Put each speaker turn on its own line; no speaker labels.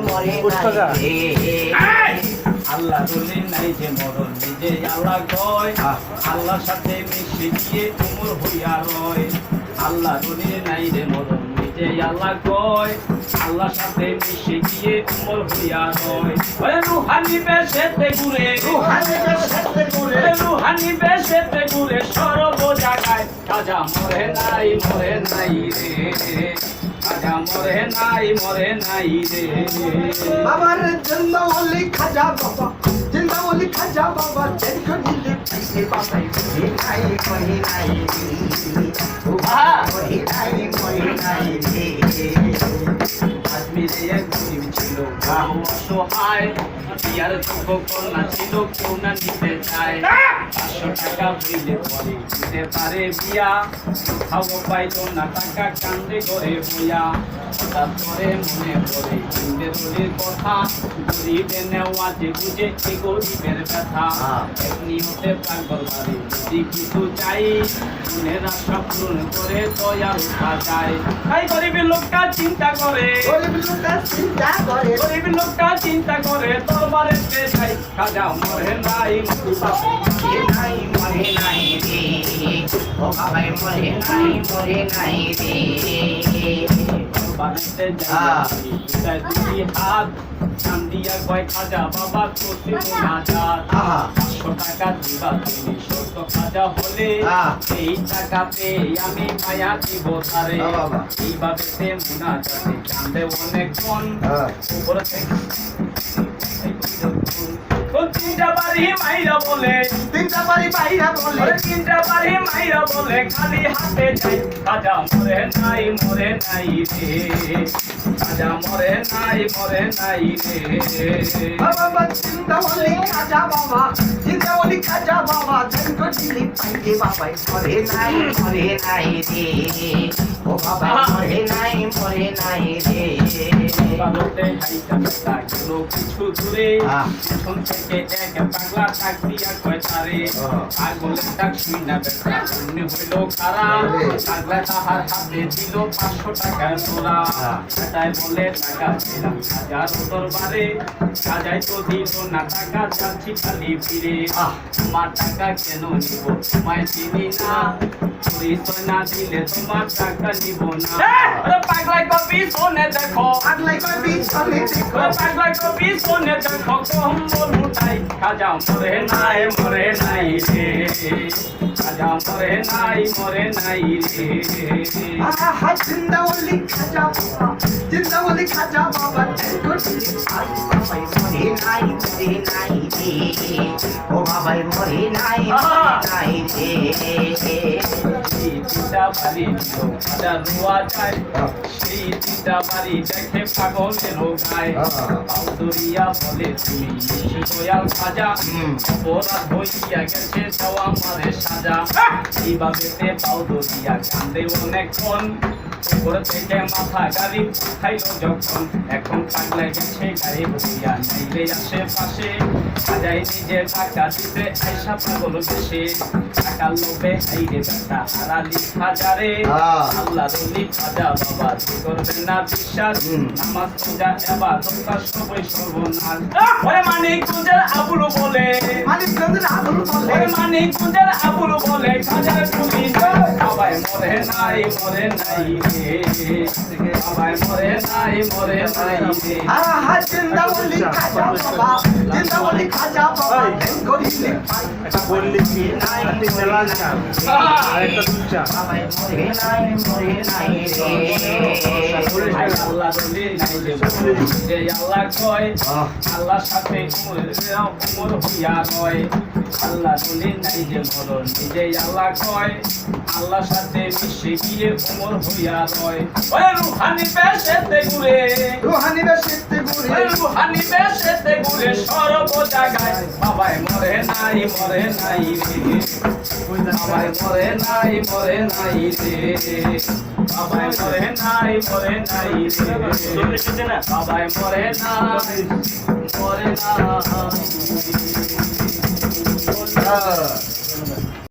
মরে নাই আল্লাহ রলি নাই যে মরণ নিজে আল্লাহ কয় আল্লাহর সাথে মিশে গিয়ে উমর হইয়া রয় আল্লাহ রলি নাই রে মরণ নিজে আল্লাহ কয় আল্লাহর সাথে মিশে গিয়ে উমর হইয়া রয় ওরে রুহানি বেশেতে ঘুরে রুহানি বেশেতে ঘুরে সর্ব জায়গায় খাজা মরে নাই রে খাজা মরে নাই রে
আমার জিন্দা ওলি খাজা বাবা জিন্দা ওলি খাজা বাবা দেখো দিলে পিছে বাবাই মরে নাই রে
আজমিরে এক গরিব ছিল গাও অসহায় বিয়ার যোগ্য কন্যা ছিল কেউ না নিতে চায় 500 টাকা হইলে পরে দিতে পারে বিয়া খাওয়া পাইল না টাকা কান্দে ঘরে বইয়া হঠাৎ করে মনে পড়ে হিন্দের রলির কথা গরিবে নেওয়া যে বুঝে এই গরিবের ব্যথা এমনি হতে পাগল বাড়ি যদি কিছু চাই মনের আশা পূরণ করে দয়াল যায় তাই গরিবের লোকটা চিন্তা করে গরিব লোকটা চিন্তা করে দরবারে যাই খাজা মরে নাই
মরে নাই রে ও বাবাই মরে নাই রে
বাড়িতে যাই দুই হাত চান দিয়া কয় খাজা বাবা করতে হাজার 500 টাকা দিবা তুমি শর্ত খাজা হলে এই টাকা পেয়ে আমি মায়া দিব তারে এইভাবে মুনা যাতে কান্দে অনেকক্ষণ উপর থেকে তিনটা বাড়ি মাইরা বলে
তিনটা বাড়ি বাইরা বলে
তিনটা বাড়ি মাইরা বলে খালি হাতে যাই খাজা মরে নাই রে খাজা মরে নাই রে
বাবা জিন্দা ওলি খাজা বাবা দেখো দিলে পাইলে বাবাই মরে নাই রে ও বাবা মরে নাই রে
বালতে হাইটা গেল কিছু দূরে পিছন থেকে এক পাগলা ডাক দিয়া কয় তারে পাগলের ডাক শুই না বেটা মনে হইল খারা পাগলা তাহার হাতে দিল 500 টাকা তোরা বেটায় বলে টাকা দিলাম হাজার দরবারে সাজাই তো দিল না টাকা যাচ্ছি খালি ফিরে তোমার টাকা কেন নিব তোমায় চিনি না পরিচয় না দিলে তোমার টাকা নিব না পাগলাই কপি শোনে দেখো
পাগলাই কই পিছনে দেখো
পাগলাই কপি শোনে দেখো কম্বল উঠাই খাজা মরে নাই রে খাজা মরে নাই রে
জিন্দা ওলি খাজা বাবা দেখো দিলে বাবাই মরে নাই রে ও বাবাই মরে নাই রে
তিনটা বাড়ি খাজা রোয়া যায় সেই তিনটা বাড়ি দেখে পাগলের গায় পাউদরিয়া বলে তুমি দয়াল খাজা অপরাধ হইয়া গেছে যাও আমারে সাজা এইভাবে পাউদরিয়া কান্দে অনেকক্ষণ উপর থেকে মাথা গাড়ি খাইল যখন এখন পাগলা গেছে গাড়ি বইয়া নাইলে আশেপাশে খাজাই নিজে টাকা দিতে আইসা পাগল বেশে টাকা লোভে হাইরে বেটা হারালি খাজারে আল্লাহ রলি খাজা বাবা করবেন না বিশ্বাস নামাজ পূজা এবার দোকান সবই সর্বনাশ ওরে মানিকগঞ্জের আবুল বলে মানিকগঞ্জের আবুল বলে খাজার তুমি সবাই মরে নাই রে সবাই মরে নাই রে
জিন্দা ওলি খাজা বাবা দেখো দিলে
বললি কি মেলা আরেকটা দুটা
বাবাই মরে নাই রে
আল্লাহ রলি নাই যে আল্লাহ কয় আল্লাহর সাথে উমর হইয়া রয় আল্লাহ রলি নাই যে মরণ নিজে আল্লাহ কয় আল্লাহর সাথে মিশে গিয়ে উমর হইয়া রয় ওই রুহানি বেশেতে ঘুরে সর্ব জায়গায় বাবাই মরে নাই রে বাবাই মরে নাই রে বাবাই মরে নাই রে বাবাই মরে নাই